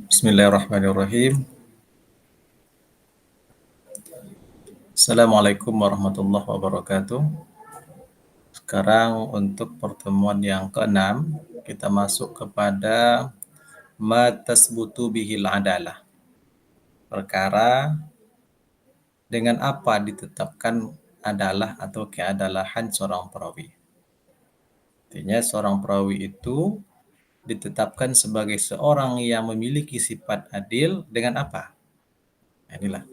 Bismillahirrahmanirrahim. Assalamualaikum warahmatullahi wabarakatuh. Sekarang untuk pertemuan yang keenam, kita masuk kepada ma tasbutu bihil adalah. Perkara dengan apa ditetapkan adalah atau keadalahan seorang perawi. Artinya seorang perawi itu ditetapkan sebagai seorang yang memiliki sifat adil dengan apa? Inilah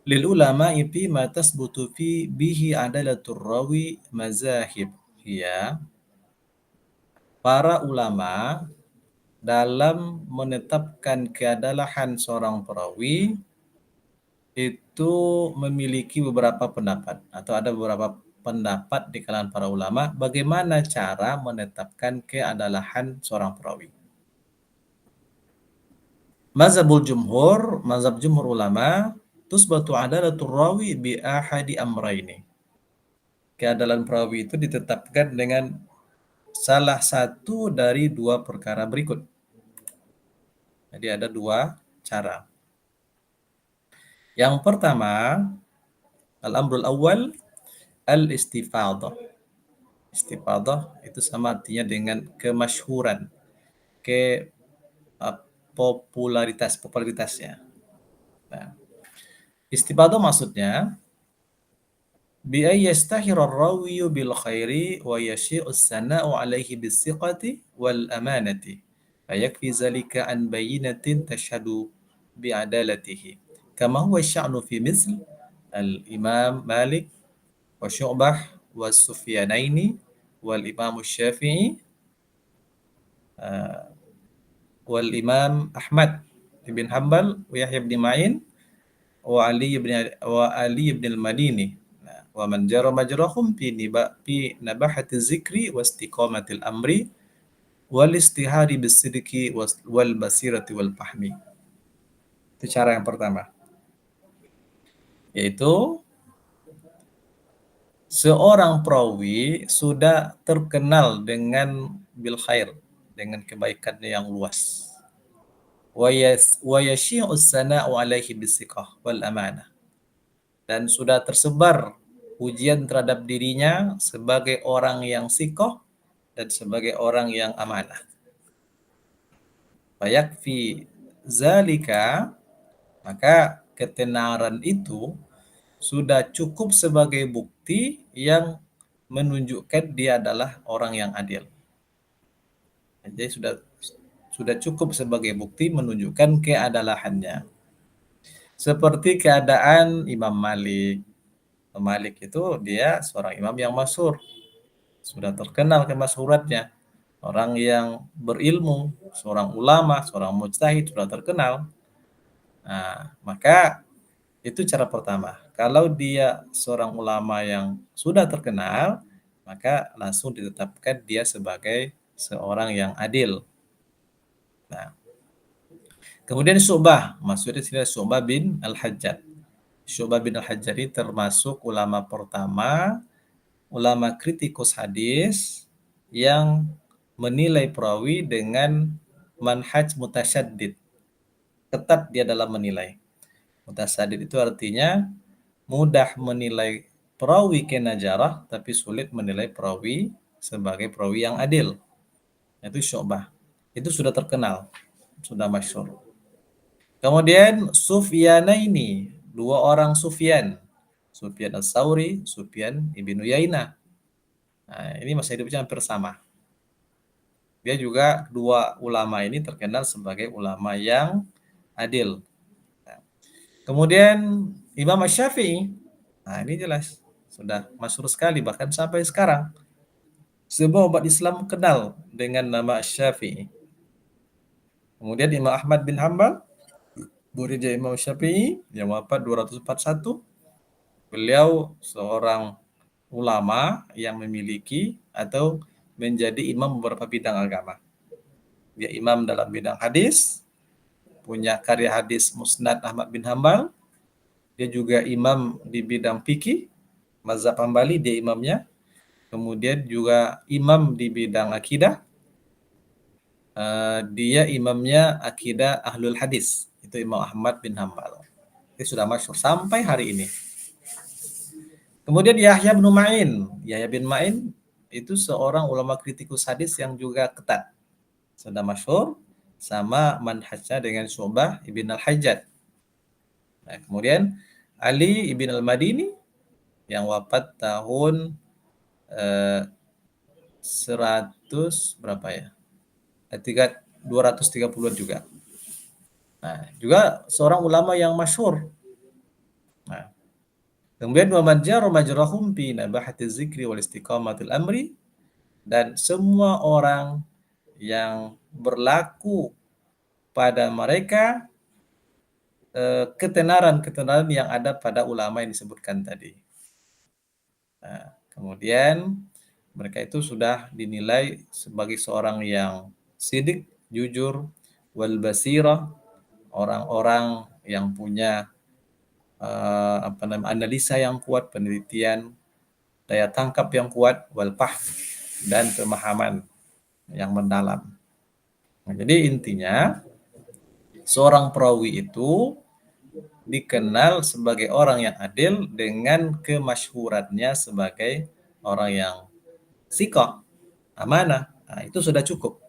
lil ulama fi ma tasbutu fi bihi adalatur rawi mazahib. Ya, para ulama dalam menetapkan keadalahan seorang perawi itu memiliki beberapa pendapat atau ada beberapa pendapat di kalangan para ulama bagaimana cara menetapkan keadalahan seorang perawi. Mazhab jumhur ulama, tusbatu adalatul rawi bi ahadi amraini. Keadalan perawi itu ditetapkan dengan salah satu dari dua perkara berikut. Jadi ada dua cara. Yang pertama, al-amrul awal, al-istifadah. Istifadah itu sama artinya dengan kemasyhuran, ke popularitasnya. Nah, istifadah maksudnya bi yastahiru ar-rawi bil khairi wa yashi'u as-sana'u 'alaihi bis-siqati wal amanati. Fayakfi zalika an bayyinatin tashhadu bi adalatihi. Kama huwa sya'nu fi misl al-Imam Malik wa Syu'bah wa Sufyanaini wal Imam Syafi'i wal Imam Ahmad ibn Hanbal wa Yahya bin Ma'in wa Ali ibn al-Madini wa man jara majrahum fi nabahati zikri wa istiqamatil amri wal istihari bisidqi wal basirati wal fahmi. Itu cara yang pertama, yaitu seorang perawi sudah terkenal dengan bil khair, dengan kebaikannya yang luas. Wa yashi'u sana'u alaihi bisiqah wal amanah. Dan sudah tersebar pujian terhadap dirinya sebagai orang yang sikoh dan sebagai orang yang amanah. Fayakfi zalika, maka ketenaran itu sudah cukup sebagai bukti yang menunjukkan dia adalah orang yang adil. Jadi sudah cukup sebagai bukti menunjukkan keadalahannya. Seperti keadaan Imam Malik. Malik itu dia seorang imam yang masyhur, sudah terkenal kemasyhurannya, orang yang berilmu, seorang ulama, seorang mujtahid, sudah terkenal. Nah, maka itu cara pertama. Kalau dia seorang ulama yang sudah terkenal, maka langsung ditetapkan dia sebagai seorang yang adil. Nah, kemudian Syu'bah, maksudnya sini Syu'bah bin Al-Hajjaj. Syu'bah bin Al-Hajjaj ini termasuk ulama pertama, ulama kritikus hadis yang menilai perawi dengan manhaj mutasyaddid. Ketat dia dalam menilai. Mutasadid itu artinya mudah menilai perawi kena jarah, tapi sulit menilai perawi sebagai perawi yang adil. Itu Syu'bah. Itu sudah terkenal, sudah masyhur. Kemudian Sufyanaini, dua orang Sufyan. Sufyan Ats-Tsauri, Sufyan Ibnu Yainah. Nah, ini masa hidupnya hampir sama. Dia juga dua ulama ini terkenal sebagai ulama yang adil. Kemudian Imam Syafi'i, nah ini jelas sudah masyhur sekali bahkan sampai sekarang. Semua umat Islam kenal dengan nama Syafi'i. Kemudian Imam Ahmad bin Hanbal, muridnya Imam Syafi'i yang wafat 241. Beliau seorang ulama yang memiliki atau menjadi imam beberapa bidang agama. Dia imam dalam bidang hadis, punya karya hadis Musnad Ahmad bin Hanbal. Dia juga imam di bidang fikih, mazhab Hambali dia imamnya. Kemudian juga imam di bidang akidah, dia imamnya akidah Ahlul Hadis, itu Imam Ahmad bin Hambal. Itu sudah masyhur sampai hari ini. Kemudian Yahya bin Ma'in. Yahya bin Ma'in itu seorang ulama kritikus hadis yang juga ketat. Sudah masyhur sama manhajnya dengan Syu'bah ibn al-Hajjaj. Nah, kemudian Ali ibn al-Madini yang wafat tahun 100 berapa ya? 230-an juga. Nah, juga seorang ulama yang masyhur. Nah, kemudian wa man jara majrahum fi nabahati dzikri wal istiqamatil amri, dan semua orang yang berlaku pada mereka ketenaran-ketenaran yang ada pada ulama yang disebutkan tadi. Nah, kemudian mereka itu sudah dinilai sebagai seorang yang sidik, jujur, wal basirah, orang-orang yang punya analisa yang kuat, penelitian, daya tangkap yang kuat, wal dan pemahaman yang mendalam. Nah, jadi intinya seorang perawi itu dikenal sebagai orang yang adil dengan kemasyhurannya sebagai orang yang sikoh, amanah. Nah, itu sudah cukup.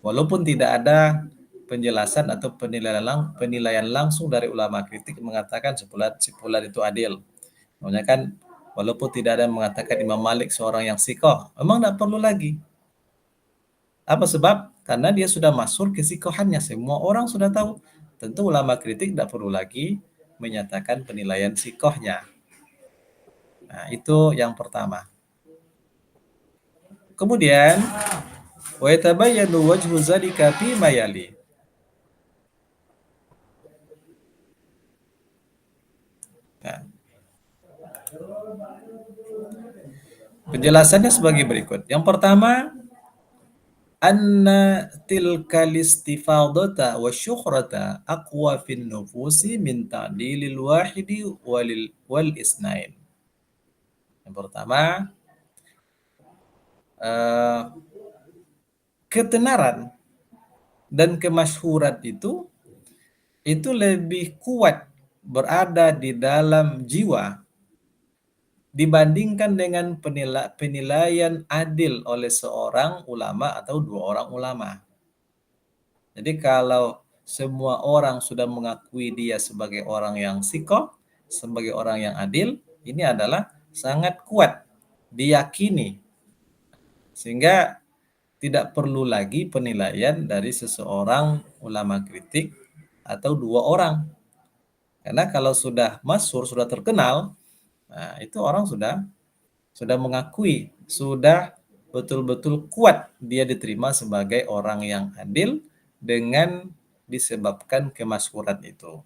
Walaupun tidak ada penjelasan atau penilaian langsung dari ulama kritik mengatakan si fulan itu adil. Makanya kan walaupun tidak ada yang mengatakan Imam Malik seorang yang sikoh, memang tidak perlu lagi. Apa sebab? Karena dia sudah masuk ke sikohannya. Semua orang sudah tahu. Tentu ulama kritik tidak perlu lagi menyatakan penilaian sikohnya. Nah, itu yang pertama. Kemudian, wa yatabayyanu wajhu dzalika fi mayali. Nah, penjelasannya sebagai berikut. Yang pertama, anna tilkal istifadata wa syukhrata aqwa fin nufusi min ta'dilil wahidi wal isnain. Yang pertama, ketenaran dan kemasyhuran itu lebih kuat berada di dalam jiwa dibandingkan dengan penilaian adil oleh seorang ulama atau dua orang ulama. Jadi kalau semua orang sudah mengakui dia sebagai orang yang sikoh, sebagai orang yang adil, ini adalah sangat kuat diyakini. Sehingga tidak perlu lagi penilaian dari seseorang ulama kritik atau dua orang. Karena kalau sudah masyhur, sudah terkenal, nah itu orang sudah mengakui, sudah betul-betul kuat dia diterima sebagai orang yang adil dengan disebabkan kemasyhuran itu.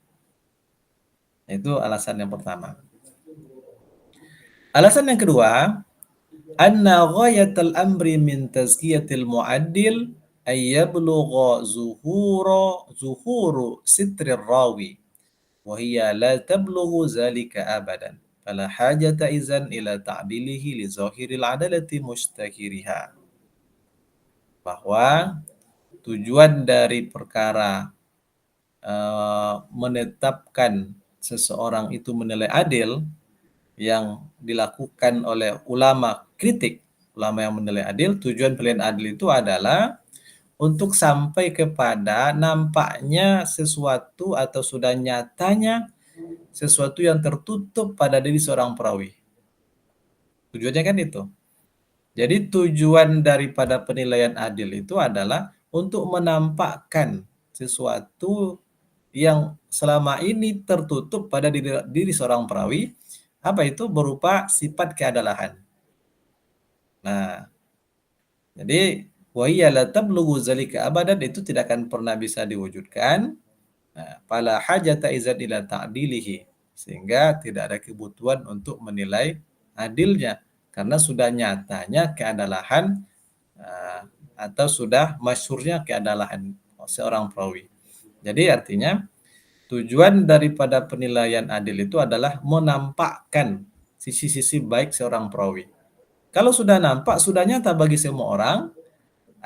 Itu alasan yang pertama. Alasan yang kedua, anna ghayatal amri min tazkiyatil mu'addil ay yablugha zuhuru sitrir rawi wa hiya la tablughu zalika abadan. Fala hajata izan ila ta'dilihi li zahiril adalati mustahiriha. Bahwa tujuan dari perkara menetapkan seseorang itu menilai adil yang dilakukan oleh ulama kritik, ulama yang menilai adil, tujuan penilaian adil itu adalah untuk sampai kepada nampaknya sesuatu atau sudah nyatanya sesuatu yang tertutup pada diri seorang perawi. Tujuannya kan itu. Jadi tujuan daripada penilaian adil itu adalah untuk menampakkan sesuatu yang selama ini tertutup pada diri seorang perawi, apa itu berupa sifat keadalan. Nah, jadi wa hiya la tablughu zalika abadan, itu tidak akan pernah bisa diwujudkan. Nah, fala hajata izan ila ta'dilihi, sehingga tidak ada kebutuhan untuk menilai adilnya karena sudah nyatanya keadalan atau sudah masyhurnya keadalan seorang perawi. Jadi artinya tujuan daripada penilaian adil itu adalah menampakkan sisi-sisi baik seorang perawi. Kalau sudah nampak, sudah nyata bagi semua orang,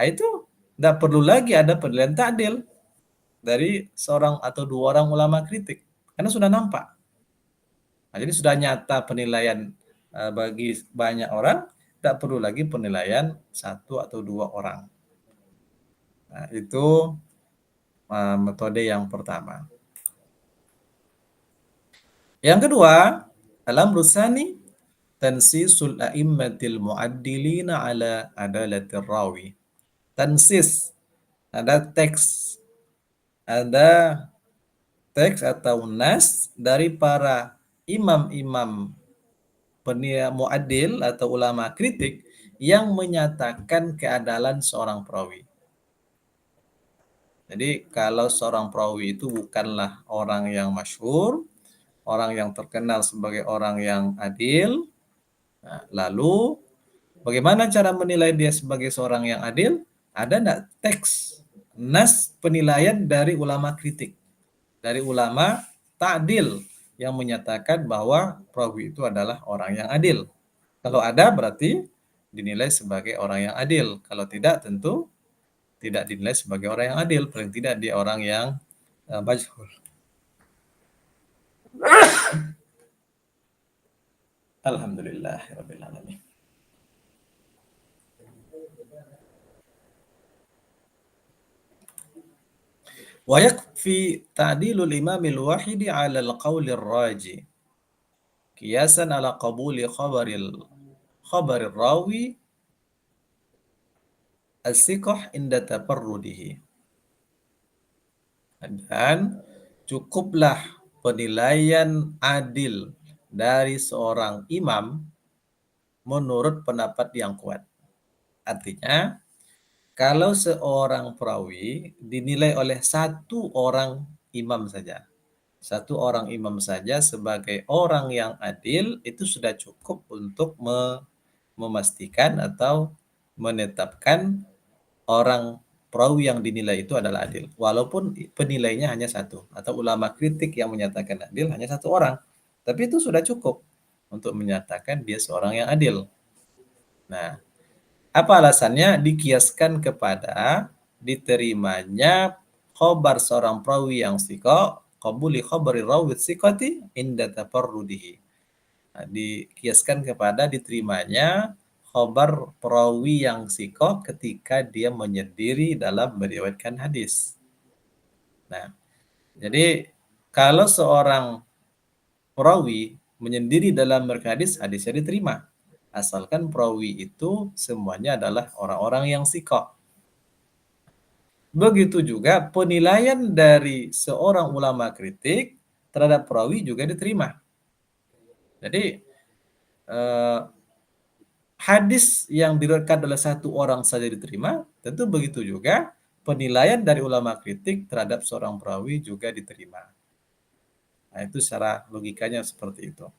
itu Nggak perlu lagi ada penilaian ta'dil dari seorang atau dua orang ulama kritik, karena sudah nampak. Nah, jadi sudah nyata penilaian bagi banyak orang, tidak perlu lagi penilaian satu atau dua orang. Nah, itu metode yang pertama. Yang kedua, dalam rusani tansisul a'immatil mu'addilina ala adalatir rawi. Tansis, ada teks, ada teks atau nas dari para imam-imam muadil atau ulama kritik yang menyatakan keadalan seorang perawi. Jadi kalau seorang perawi itu bukanlah orang yang masyhur, orang yang terkenal sebagai orang yang adil, nah, lalu bagaimana cara menilai dia sebagai seorang yang adil? Ada enggak teks nas penilaian dari ulama kritik, dari ulama ta'dil yang menyatakan bahwa perawi itu adalah orang yang adil? Kalau ada berarti dinilai sebagai orang yang adil. Kalau tidak tentu tidak dinilai sebagai orang yang adil. Paling tidak dia orang yang majhul. Alhamdulillah rabbil alamin. Wa yakfi ta'dilul imamil wahidi 'ala al-qawli raji qiyasan 'ala qabuli khabaril rawi as-siqah inda tafarrudihi. Dan cukuplah penilaian adil dari seorang imam menurut pendapat yang kuat. Artinya, kalau seorang perawi dinilai oleh satu orang imam saja, satu orang imam saja sebagai orang yang adil, itu sudah cukup untuk memastikan atau menetapkan orang perawi yang dinilai itu adalah adil. Walaupun penilainya hanya satu, atau ulama kritik yang menyatakan adil hanya satu orang. Tapi itu sudah cukup untuk menyatakan dia seorang yang adil. Nah, apa alasannya? Dikiaskan kepada diterimanya khobar seorang perawi yang siko, qabuli khabari rawi sikoti inda tafarrudihi. Nah, dikiaskan kepada diterimanya khobar perawi yang siko ketika dia menyendiri dalam meriwayatkan hadis. Nah, jadi kalau seorang perawi menyendiri dalam meriwayatkan hadis, hadisnya diterima. Asalkan perawi itu semuanya adalah orang-orang yang siko. Begitu juga penilaian dari seorang ulama kritik terhadap perawi juga diterima. Jadi hadis yang diriwayatkan oleh satu orang saja diterima, tentu begitu juga penilaian dari ulama kritik terhadap seorang perawi juga diterima. Nah, itu secara logikanya seperti itu.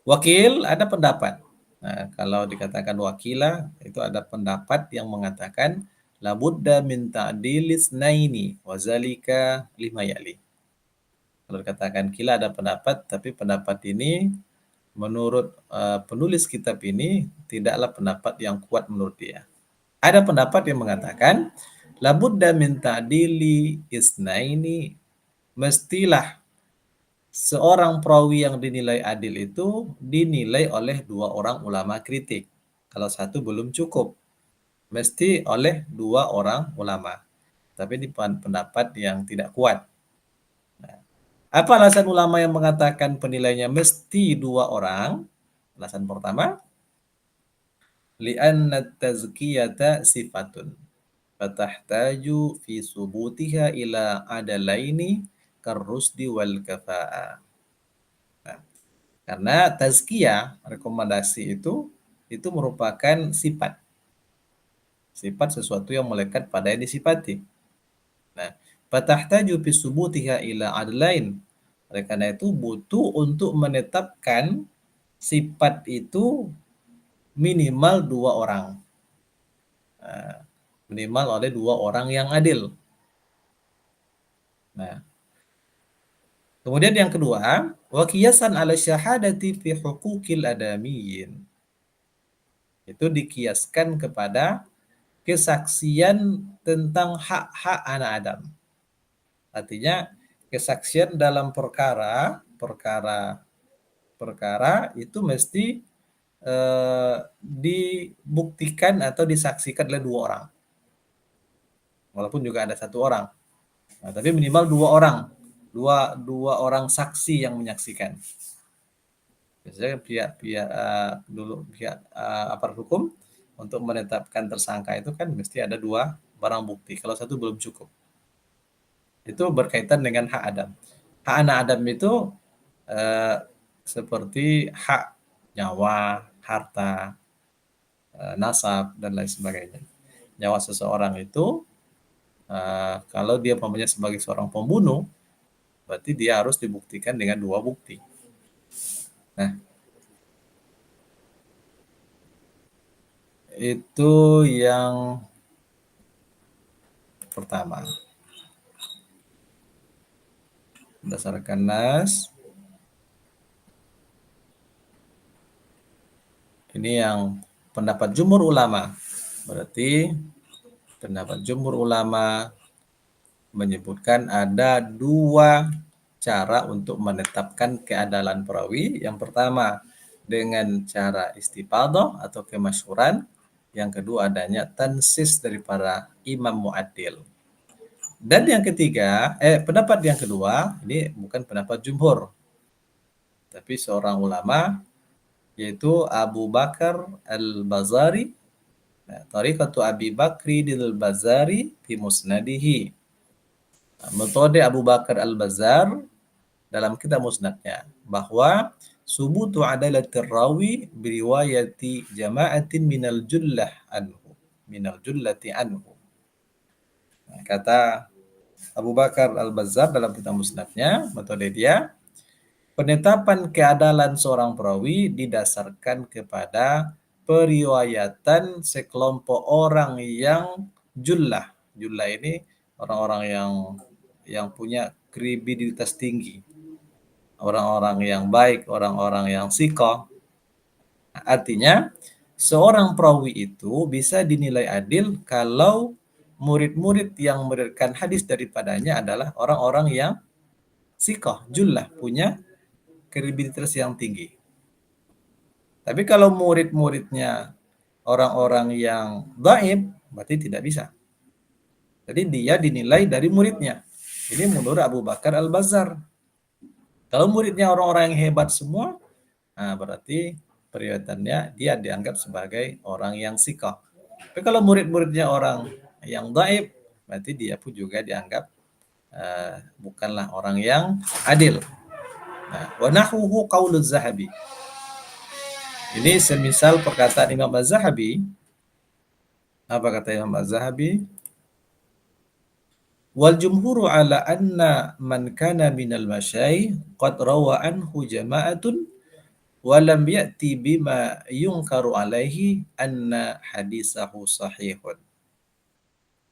Wakil ada pendapat. Nah, kalau dikatakan wakilah itu ada pendapat yang mengatakan labudda min ta'dilis naini wa zalika lima yali. Kalau dikatakan kila ada pendapat, tapi pendapat ini menurut penulis kitab ini tidaklah pendapat yang kuat menurut dia. Ada pendapat yang mengatakan labudda min ta'dili isnaini, mestilah seorang perawi yang dinilai adil itu dinilai oleh dua orang ulama kritik. Kalau satu belum cukup, mesti oleh dua orang ulama. Tapi ini pendapat yang tidak kuat. Nah, apa alasan ulama yang mengatakan penilainya mesti dua orang? Alasan pertama, li'anna tazkiyata sifatun fatahtaju fi subutiha ila adalaini karrusdi wal kafa'ah. Nah, karena tazkiyah, rekomendasi itu merupakan sifat. Sifat sesuatu yang melekat pada yang disifati. Nah, fatahtaju fi subutiha ila adlain. Oleh karena itu butuh untuk menetapkan sifat itu minimal dua orang. Nah, minimal oleh dua orang yang adil. Nah, kemudian yang kedua, wa qiyasan ala syahadati fi huquqil adamiyyin. Itu dikiaskan kepada kesaksian tentang hak-hak anak Adam. Artinya kesaksian dalam perkara itu mesti dibuktikan atau disaksikan oleh dua orang. Walaupun juga ada satu orang. Nah, tapi minimal dua orang. Dua orang saksi yang menyaksikan. Biasanya pihak dulu pihak aparat hukum untuk menetapkan tersangka itu kan mesti ada dua barang bukti. Kalau satu belum cukup. Itu berkaitan dengan hak Adam. Hak anak Adam itu eh, seperti hak nyawa, harta, nasab dan lain sebagainya. Nyawa seseorang itu kalau dia umpamanya sebagai seorang pembunuh, berarti dia harus dibuktikan dengan dua bukti. Nah, itu yang pertama. Berdasarkan nas, ini yang pendapat jumhur ulama. Berarti pendapat jumhur ulama menyebutkan ada dua cara untuk menetapkan keadalan perawi. Yang pertama dengan cara istifadah atau kemasyhuran. Yang kedua adanya tansis dari para imam mu'addil. Dan yang ketiga, pendapat yang kedua, ini bukan pendapat jumhur, tapi seorang ulama yaitu Abu Bakar Al-Bazari, Tariqatu Abi Bakri Al-Bazari fi musnadihi. Metode Abu Bakar Al-Bazar dalam kitab musnadnya bahwa subutu adalatir rawi biriwayati jama'atin minal jullah anhu, minal jullati anhu. Nah, kata Abu Bakar Al-Bazzar dalam kitab musnadnya, metode dia, penetapan keadalan seorang perawi didasarkan kepada periwayatan sekelompok orang yang jullah. Jullah ini orang-orang yang punya kredibilitas tinggi. Orang-orang yang baik, orang-orang yang sikoh. Artinya, seorang perawi itu bisa dinilai adil kalau murid-murid yang meriwayatkan hadis daripadanya adalah orang-orang yang sikoh, jullah, punya kredibilitas yang tinggi. Tapi kalau murid-muridnya orang-orang yang dhaif, berarti tidak bisa. Jadi dia dinilai dari muridnya. Ini menurut Abu Bakar Al-Bazzar. Kalau muridnya orang-orang yang hebat semua, nah berarti periwayatannya dia dianggap sebagai orang yang sikoh. Tapi kalau murid-muridnya orang yang dhaif, berarti dia pun juga dianggap bukanlah orang yang adil. Nah, wa nahwuhu qauluz Zahabi. Ini semisal perkataan Imam Az-Zahabi. Apa kata Imam Az-Zahabi? Wal jumhuru ala anna man kana minal masyayikh qad rawa anhu jama'atun wa lam ya'ti bima yunkaru alaihi anna hadisahu sahihun.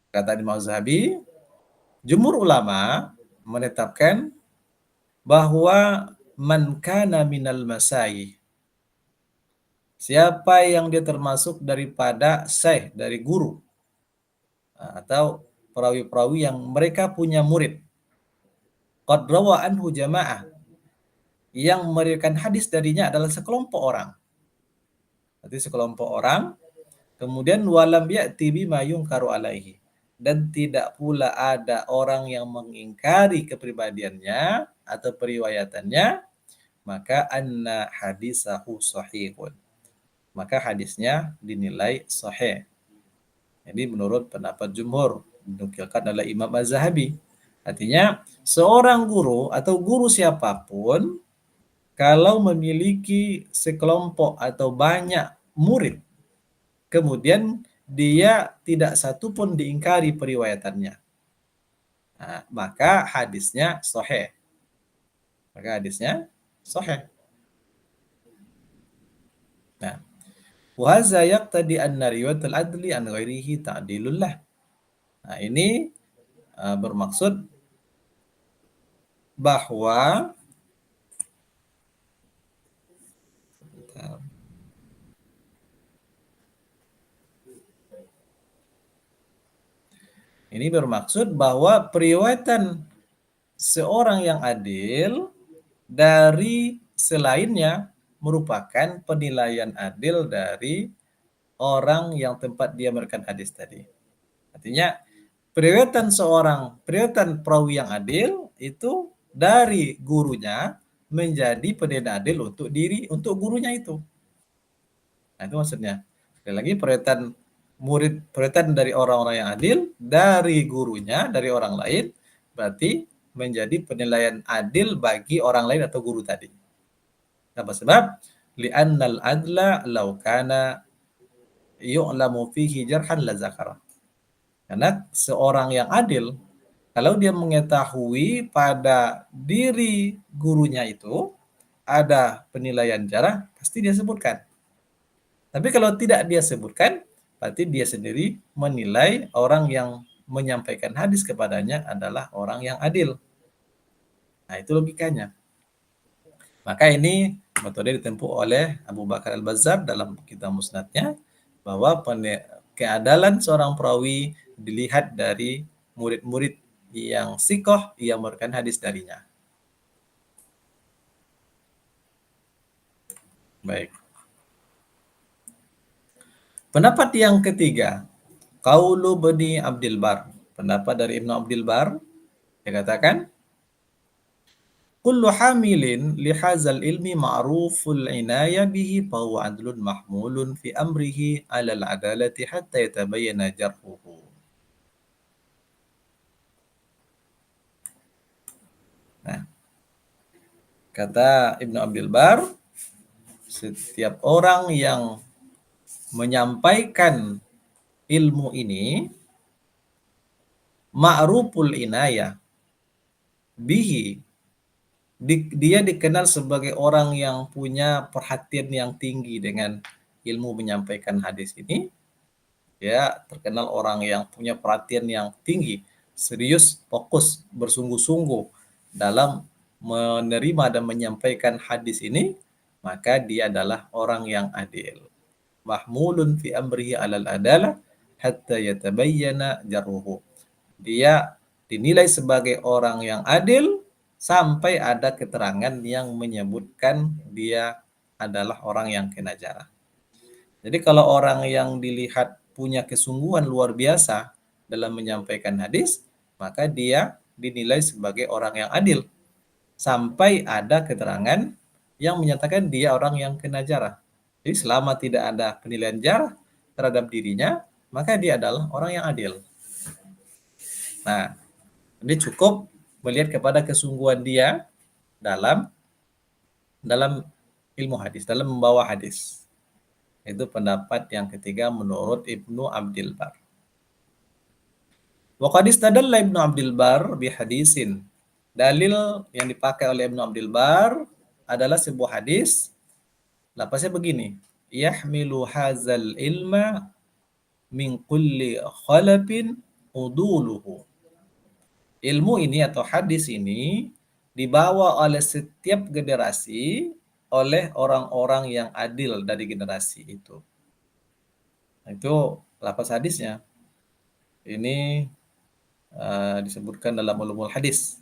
Kata Imam Az-Zahabi, jumhur ulama menetapkan bahwa man kana minal masyayikh, siapa yang dia termasuk daripada syekh, dari guru, atau perawi-perawi yang mereka punya murid. Qad rawa anhu jama'ah, yang meriwayatkan hadis darinya adalah sekelompok orang. Berarti sekelompok orang, kemudian walam ya'ti bima yungkaru alaihi. Dan tidak pula ada orang yang mengingkari kepribadiannya atau periwayatannya, maka anna hadisahu sahihun. Maka hadisnya dinilai sahih. Jadi menurut pendapat jumhur, dinukilkan oleh Imam Az-Zahabi. Artinya, seorang guru atau guru siapapun, kalau memiliki sekelompok atau banyak murid, kemudian dia tidak satu pun diingkari periwayatannya, nah, maka hadisnya sahih. Maka hadisnya sahih. Nah, wa hadza yaqtadi anna riwayatul adli an ghairihi ta'dilul lah. Nah, ini bermaksud bahwa Ini bermaksud bahwa periwayatan seorang yang adil dari selainnya merupakan penilaian adil dari orang yang tempat dia memberikan hadis tadi. Artinya periwayatan perawi yang adil itu dari gurunya menjadi penilaian adil untuk gurunya itu. Nah, itu maksudnya. Sekali lagi periwayatan dari orang-orang yang adil dari gurunya, dari orang lain berarti menjadi penilaian adil bagi orang lain atau guru tadi. Apa sebab? Li'annal adla law kana yu'lamu fihi jarhan la zakara. Karena seorang yang adil, kalau dia mengetahui pada diri gurunya itu ada penilaian jarah, pasti dia sebutkan. Tapi kalau tidak dia sebutkan, berarti dia sendiri menilai orang yang menyampaikan hadis kepadanya adalah orang yang adil. Nah, itu logikanya. Maka ini metode ditempuh oleh Abu Bakar Al-Bazzar dalam kitab Musnadnya, bahwa keadalan seorang perawi dilihat dari murid-murid yang sikoh yang memberikan hadis darinya. Baik. Pendapat yang ketiga, Qaulu Bani Abdul Bar. Pendapat dari Ibnu Abdul Bar, dia katakan, Kullu hamilin li hazal ilmi ma'ruful inaya bihi fahuwa adlun mahmulun fi amrihi ala al-adalati hatta yatabayyana jarhuhu. Nah, kata Ibnu Abdul Bar, setiap orang yang menyampaikan ilmu ini ma'ruful inayah bihi, dia dikenal sebagai orang yang punya perhatian yang tinggi dengan ilmu menyampaikan hadis ini. Ya, terkenal orang yang punya perhatian yang tinggi, serius, fokus, bersungguh-sungguh dalam menerima dan menyampaikan hadis ini, maka dia adalah orang yang adil. Mahmulun fi amrihi alal adalah hatta yatabayyana jarruhu. Dia dinilai sebagai orang yang adil sampai ada keterangan yang menyebutkan dia adalah orang yang kena jarah. Jadi kalau orang yang dilihat punya kesungguhan luar biasa dalam menyampaikan hadis, maka dia dinilai sebagai orang yang adil. Sampai ada keterangan yang menyatakan dia orang yang kena jarah. Jadi selama tidak ada penilaian jarah terhadap dirinya, maka dia adalah orang yang adil. Nah, ini cukup melihat kepada kesungguhan dia dalam dalam ilmu hadis, dalam membawa hadis. Itu pendapat yang ketiga menurut Ibnu Abdul Bar. Wa qad istadalla Ibnu Abdul Bar bi hadisin. Dalil yang dipakai oleh Ibnu Abdul Bar adalah sebuah hadis. Lapasnya begini, yahmilu hazal ilma min kulli khalafin uduluhu. Ilmu ini atau hadis ini dibawa oleh setiap generasi oleh orang-orang yang adil dari generasi itu. Itu lapas hadisnya. Ini disebutkan dalam ulumul hadis.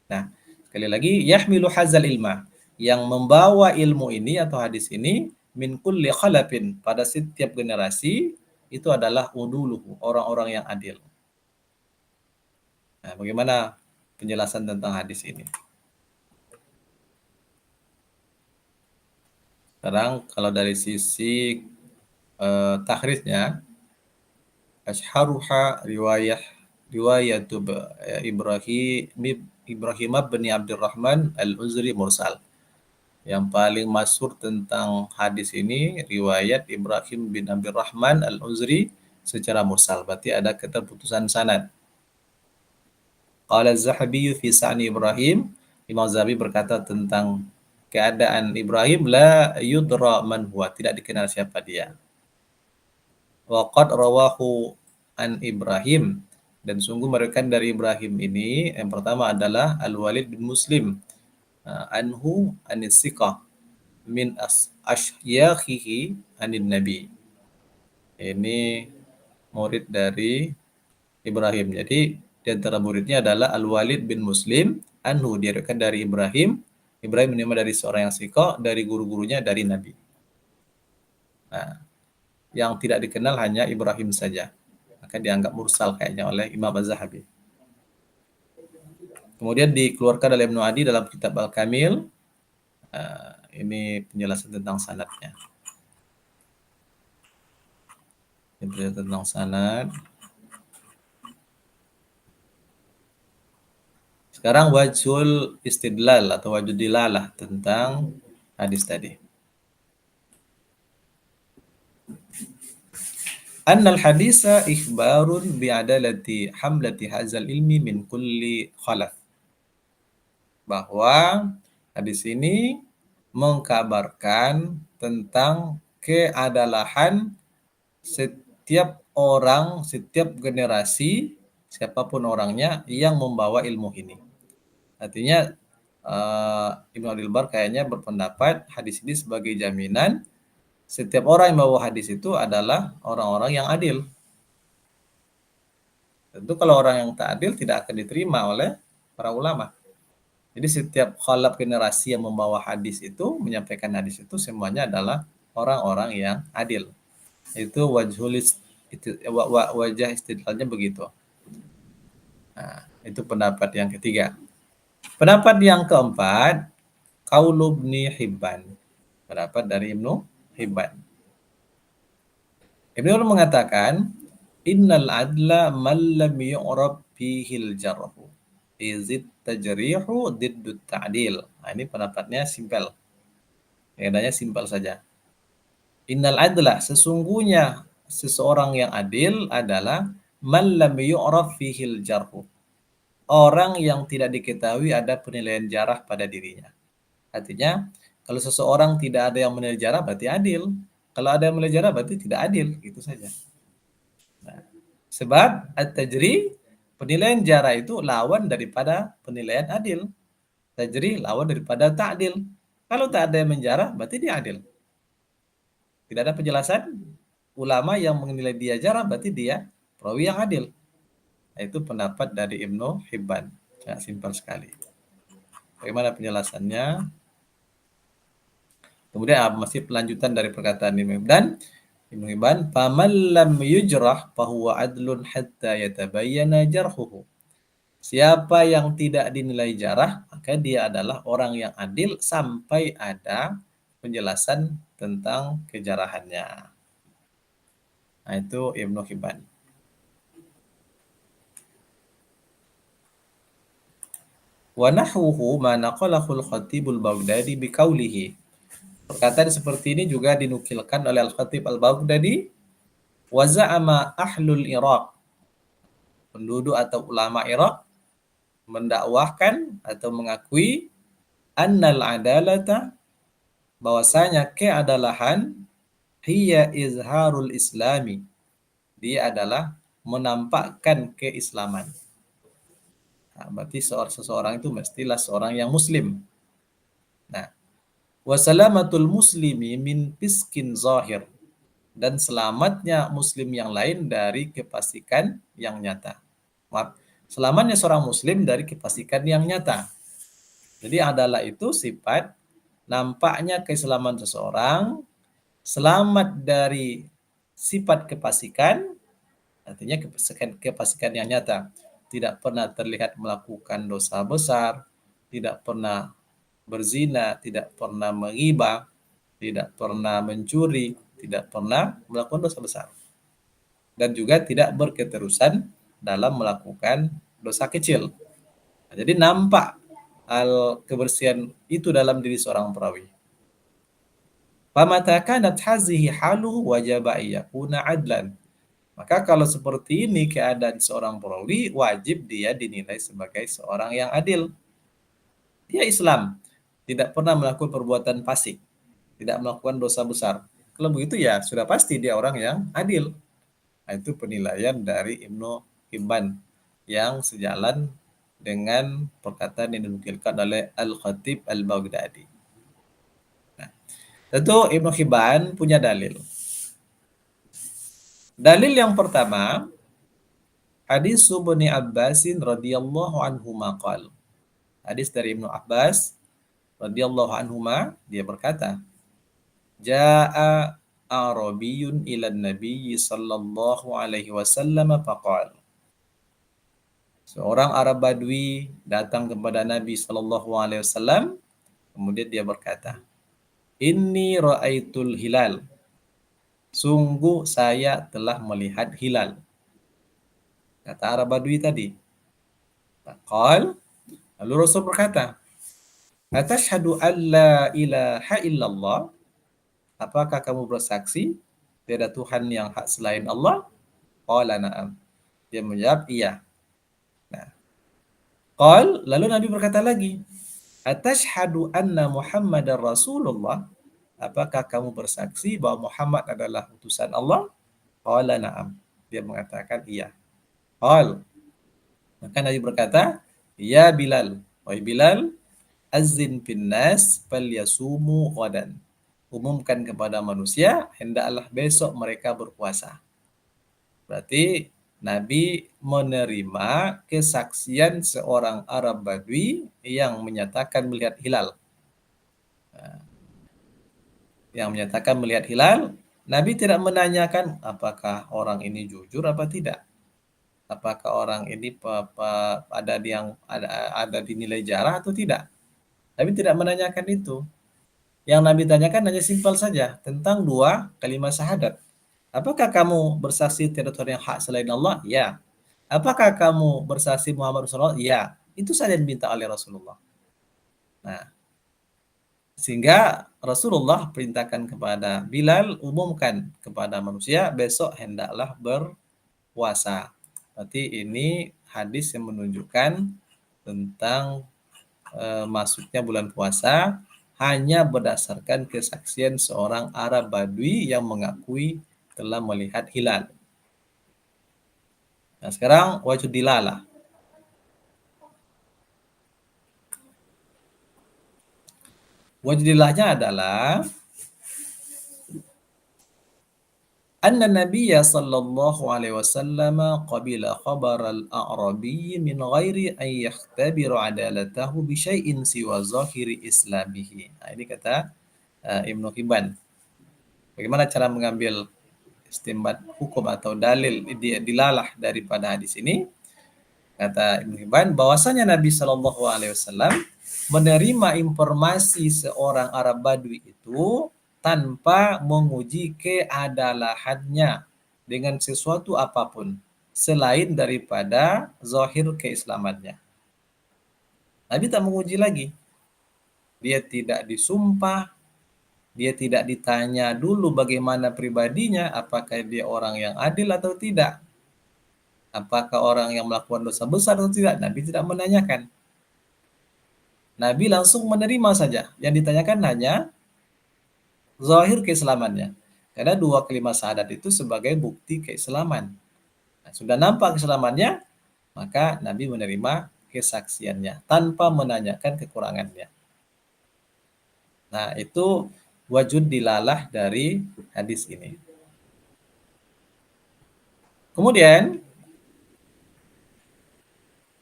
Nah, sekali lagi, yahmilu hazal ilma, yang membawa ilmu ini atau hadis ini min kulli khalafin, pada setiap generasi itu adalah uduluhu, orang-orang yang adil. Nah, bagaimana penjelasan tentang hadis ini? Sekarang kalau dari sisi tahrijnya, asharuha riwayat Ibrahim bin Abdurrahman Al-Uzri mursal. Yang paling masyhur tentang hadis ini riwayat Ibrahim bin Abdurrahman Al-Uzri secara mursal, berarti ada keterputusan sanad. Qala Az-Zahabi fi Sa'ni Ibrahim, Imam Zahabi berkata tentang keadaan Ibrahim, la yudra man huwa, tidak dikenal siapa dia. Wa qad rawahu an Ibrahim, dan sungguh meriwayatkan dari Ibrahim ini yang pertama adalah Al-Walid bin Muslim anhu anisiqah min asyakhihi anin nabi. Ini murid dari Ibrahim. Jadi di antara muridnya adalah Al-Walid bin Muslim anhu, diriwayatkan dari Ibrahim. Ibrahim menerima dari seorang yang siko, dari guru-gurunya dari Nabi. Nah, yang tidak dikenal hanya Ibrahim saja. Maka dianggap mursal kayaknya oleh Imam Az-Zahabi. Kemudian dikeluarkan oleh Ibnu Adi dalam kitab Al-Kamil. Ini penjelasan tentang sanadnya. Ini penjelasan tentang sanad. Sekarang wajhul istidlal atau wajhul dilalah tentang hadis tadi. Annal hadisa ikhbarun bi'adalati hamlati hazal ilmi min kulli khalaf. Bahwa hadis ini mengkabarkan tentang keadalahan setiap orang, setiap generasi, siapapun orangnya yang membawa ilmu ini. Artinya Ibnu Abdul Bar kayaknya berpendapat hadis ini sebagai jaminan setiap orang yang bawa hadis itu adalah orang-orang yang adil. Tentu kalau orang yang tak adil tidak akan diterima oleh para ulama. Jadi setiap khalaf generasi yang membawa hadis itu, menyampaikan hadis itu semuanya adalah orang-orang yang adil. Itu wajah istidlalnya begitu. Nah, itu pendapat yang ketiga. Pendapat yang keempat, Qaulu Ibnu Hibban. Pendapat dari Ibnu Hibban. Ibnu Hibban mengatakan, Innal adla man lam yu'rab fihil jarhu. Izid tajrihu diddut ta'dil. Nah, ini pendapatnya simpel. Faedahnya simpel saja. Innal adla, sesungguhnya seseorang yang adil adalah man lam yu'rab fihil jarhu. Orang yang tidak diketahui ada penilaian jarah pada dirinya. Artinya, kalau seseorang tidak ada yang menilai jarah berarti adil. Kalau ada yang menilai jarah berarti tidak adil, gitu saja. Nah, sebab at-tajri, penilaian jarah itu lawan daripada penilaian adil. Tajri lawan daripada ta'dil. Kalau tak ada yang menjarah berarti dia adil. Tidak ada penjelasan ulama yang menilai dia jarah berarti dia perawi yang adil. Itu pendapat dari Ibnu Hibban. Sangat simpel sekali. Bagaimana penjelasannya? Kemudian masih pelanjutan dari perkataan Ibnu Hibban. Ibnu Hibban, "Faman lam yujrah fahuwa adlun hatta yatabayyana jarhuhu." Siapa yang tidak dinilai jarah, maka dia adalah orang yang adil sampai ada penjelasan tentang kejarahannya. Nah, itu Ibnu Hibban. Wa nahwuhu ma naqalahu al-Khatibul Baghdadi biqaulihi. Perkataan seperti ini juga dinukilkan oleh Al-Khatib Al-Baghdadi. Wa za'ama ahlul Iraq. Penduduk atau ulama Irak mendakwahkan atau mengakui annal adalata, bahwasanya keadalahan, hiya izharul islami, dia adalah menampakkan keislaman. Nah, berarti seseorang itu mestilah seorang yang muslim. Nah, wasalamatul muslimi min fiskin zahir, dan selamatnya muslim yang lain dari kefasikan yang nyata. Maaf, selamatnya seorang muslim dari kefasikan yang nyata. Jadi adalah itu sifat nampaknya keislaman seseorang, selamat dari sifat kefasikan, artinya kefasikan yang nyata. Tidak pernah terlihat melakukan dosa besar, tidak pernah berzina, tidak pernah menghibah, tidak pernah mencuri, tidak pernah melakukan dosa besar. Dan juga tidak berketerusan dalam melakukan dosa kecil. Nah, jadi nampak kebersihan itu dalam diri seorang perawi. Famata kanat hazihi haluhu wajaba yakuna adlan. Maka kalau seperti ini keadaan seorang perawi, wajib dia dinilai sebagai seorang yang adil. Dia Islam, tidak pernah melakukan perbuatan fasik, tidak melakukan dosa besar. Kalau begitu ya sudah pasti dia orang yang adil. Nah, itu penilaian dari Ibnu Hibban yang sejalan dengan perkataan yang dinukilkan oleh Al-Khatib Al-Baghdadi. Nah, tentu Ibnu Hibban punya dalil. Dalil yang pertama, Hadis Ibnu Abbasin radhiyallahu anhuma qala. Hadis dari Ibnu Abbas radhiyallahu anhuma, dia berkata, Jaa Arabiyyun ila Nabi sallallahu alaihi wasallam faqala. Seorang Arab Badui datang kepada Nabi sallallahu alaihi wasallam, kemudian dia berkata, Inni ra'aitul hilal. Sungguh saya telah melihat hilal. Kata Arab Badui tadi. Faqal, lalu Rasul berkata, Atashhadu an la ilaha illallah? Apakah kamu bersaksi tiada Tuhan yang hak selain Allah? Qala na'am. Dia menjawab, iya. Nah, lalu Nabi berkata lagi, Atashhadu anna Muhammadar Rasulullah? Apakah kamu bersaksi bahwa Muhammad adalah utusan Allah? Qala na'am. Dia mengatakan iya. Maka Nabi berkata, Ya Bilal, wahai Bilal, azin fin nas falyasumu ghadan. Umumkan kepada manusia, hendaklah besok mereka berpuasa. Berarti Nabi menerima kesaksian seorang Arab Badui yang menyatakan melihat hilal. Yang menyatakan melihat hilal, Nabi tidak menanyakan apakah orang ini jujur apa tidak. Apakah orang ini ada dinilai jarah atau tidak. Nabi tidak menanyakan itu. Yang Nabi tanyakan hanya simpel saja tentang dua kalimat syahadat. Apakah kamu bersaksi tiada Tuhan yang hak selain Allah? Ya. Apakah kamu bersaksi Muhammad Rasulullah? Ya. Itu saja yang diminta oleh Rasulullah. Nah, sehingga Rasulullah perintahkan kepada Bilal, umumkan kepada manusia besok hendaklah berpuasa. Berarti ini hadis yang menunjukkan tentang masuknya bulan puasa hanya berdasarkan kesaksian seorang Arab Badui yang mengakui telah melihat hilal. Nah, sekarang wajib dilalah. Wajib dilahnya adalah anna Nabiyya sallallahu alaihi wasallam qabila khabar al-a'rabi min ghairi an yakhtabiru adalatahu bi syai'in siwa zahiri islamihi. Nah, ini kata Ibnu Hibban. Bagaimana cara mengambil istinbat hukum atau dalil dilalah daripada hadis ini? Kata Ibnu Hibban, bahwasanya Nabi Shallallahu Alaihi Wasallam menerima informasi seorang Arab Badui itu tanpa menguji keadalahannya dengan sesuatu apapun selain daripada zahir keislamannya. Nabi tak menguji lagi. Dia tidak disumpah, dia tidak ditanya dulu bagaimana pribadinya, apakah dia orang yang adil atau tidak. Apakah orang yang melakukan dosa besar atau tidak? Nabi tidak menanyakan. Nabi langsung menerima saja. Yang ditanyakan hanya zahir keislamannya. Karena dua kalimat syahadat itu sebagai bukti keislaman. Nah, sudah nampak keislamannya, maka Nabi menerima kesaksiannya tanpa menanyakan kekurangannya. Nah, itu wajud dilalah dari hadis ini. Kemudian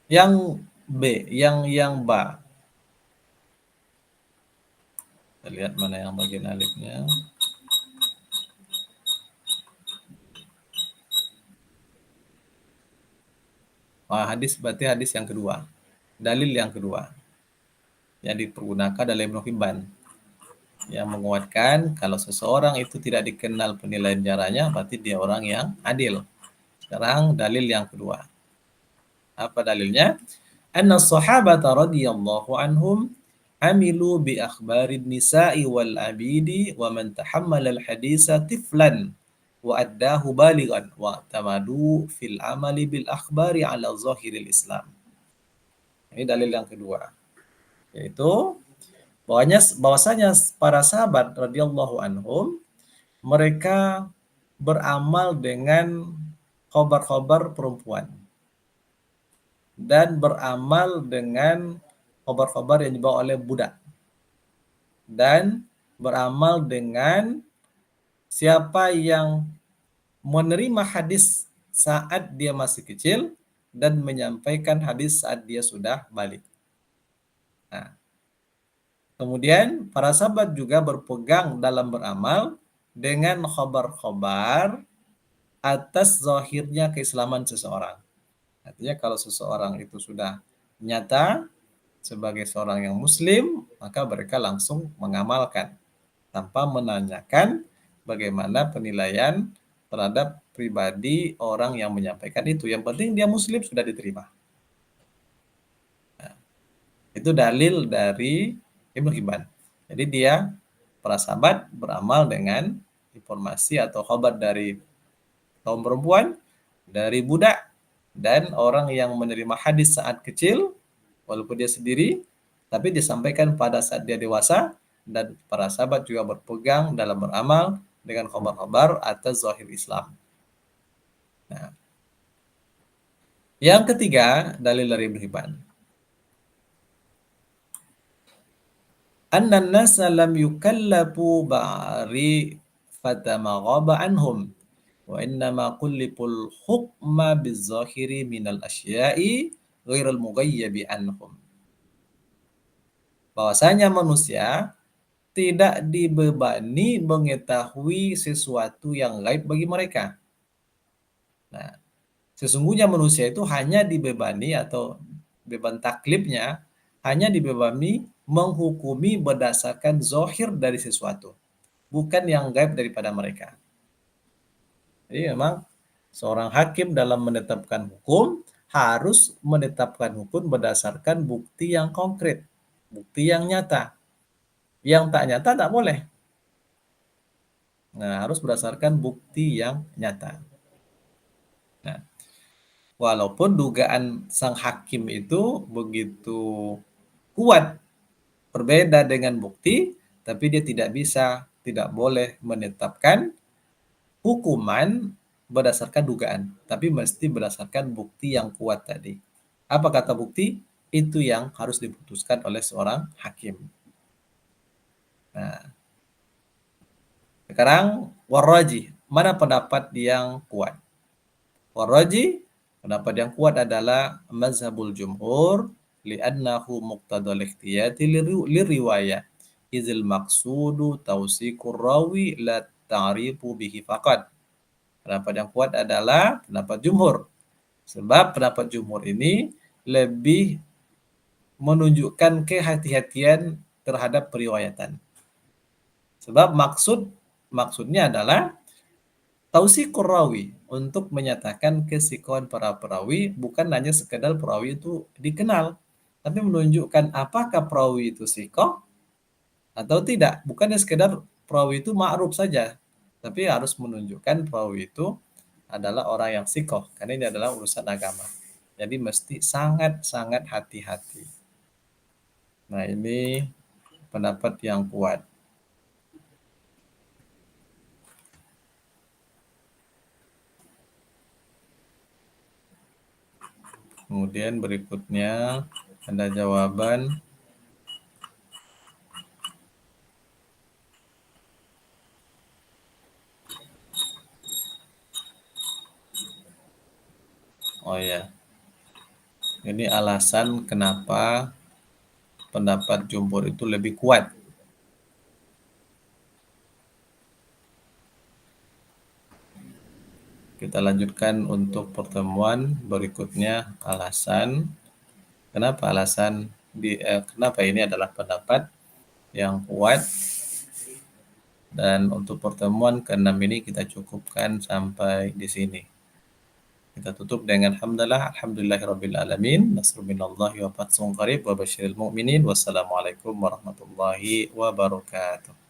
yang B, yang ba. Kita lihat mana yang bagian alifnya. Hadis berarti hadis yang kedua. Dalil yang kedua yang dipergunakan dalam Ibnu Hibban yang menguatkan kalau seseorang itu tidak dikenal penilaian jarahnya berarti dia orang yang adil. Sekarang dalil yang kedua. Apa dalilnya? Anna sahabata radhiyallahu anhum amilu bi akhbarin nisa'i wal abidi wa man tahammala al haditha tiflan wa addahu balighan wa tamadu fil amali bil akhbari ala zahiril Islam. Ini dalil yang kedua. Yaitu bahwasanya para sahabat radhiyallahu anhum mereka beramal dengan khabar-khabar perempuan dan beramal dengan khabar-khabar yang dibawa oleh budak dan beramal dengan siapa yang menerima hadis saat dia masih kecil dan menyampaikan hadis saat dia sudah balik. Nah, kemudian para sahabat juga berpegang dalam beramal dengan khobar-khobar atas zahirnya keislaman seseorang. Artinya kalau seseorang itu sudah nyata sebagai seorang yang muslim, maka mereka langsung mengamalkan tanpa menanyakan bagaimana penilaian terhadap pribadi orang yang menyampaikan itu. Yang penting dia muslim sudah diterima. Itu dalil dari Ibnu Hibban. Jadi dia para sahabat beramal dengan informasi atau khabar dari kaum perempuan, dari budak, dan orang yang menerima hadis saat kecil, walaupun dia sendiri, tapi disampaikan pada saat dia dewasa, dan para sahabat juga berpegang dalam beramal dengan khabar-khabar atas zahir Islam. Nah, yang ketiga, dalil dari Ibnu Hibban. Anna nasa lam yukallafu ba'ri fatama ghaba anhum wa innama kullipul hukma bizahiri minal asya'i ghairul mughayyabi anhum. Bahwasanya manusia tidak dibebani mengetahui sesuatu yang gaib bagi mereka. Nah, sesungguhnya manusia itu hanya dibebani atau beban taklifnya hanya dibebani menghukumi berdasarkan zohir dari sesuatu, bukan yang gaib daripada mereka. Jadi memang seorang hakim dalam menetapkan hukum harus menetapkan hukum berdasarkan bukti yang konkret, bukti yang nyata. Yang tak nyata tak boleh. Nah, harus berdasarkan bukti yang nyata. Nah, walaupun dugaan sang hakim itu begitu kuat berbeda dengan bukti, tapi dia tidak boleh menetapkan hukuman berdasarkan dugaan, tapi mesti berdasarkan bukti yang kuat tadi. Apa kata bukti? Itu yang harus diputuskan oleh seorang hakim. Nah, sekarang warraji, mana pendapat yang kuat? Warraji, pendapat yang kuat adalah mazhabul jumhur li'annahu muqtadal ikhtiyati liriwayah izil maqsudu tausikur rawi la ta'rifu bihi faqad. Pendapat yang kuat adalah pendapat jumhur. Sebab pendapat jumhur ini lebih menunjukkan kehati-hatian terhadap periwayatan. Sebab maksudnya adalah tausikur rawi, untuk menyatakan kesikohan para perawi, bukan hanya sekedar perawi itu dikenal, tapi menunjukkan apakah perawi itu sikoh atau tidak. Bukan sekedar perawi itu ma'ruf saja, tapi harus menunjukkan perawi itu adalah orang yang sikoh, karena ini adalah urusan agama. Jadi mesti sangat-sangat hati-hati. Nah, ini pendapat yang kuat. Kemudian berikutnya ada jawaban. Oh ya, ini alasan kenapa pendapat jumhur itu lebih kuat. Kita lanjutkan untuk pertemuan berikutnya kenapa ini adalah pendapat yang kuat. Dan untuk pertemuan ke-6 ini kita cukupkan sampai di sini. Kita tutup dengan alhamdulillahirabbil alamin. Nasrun minallahi wa fathun qarib wa basyiril mu'minin. Wassalamualaikum warahmatullahi wabarakatuh.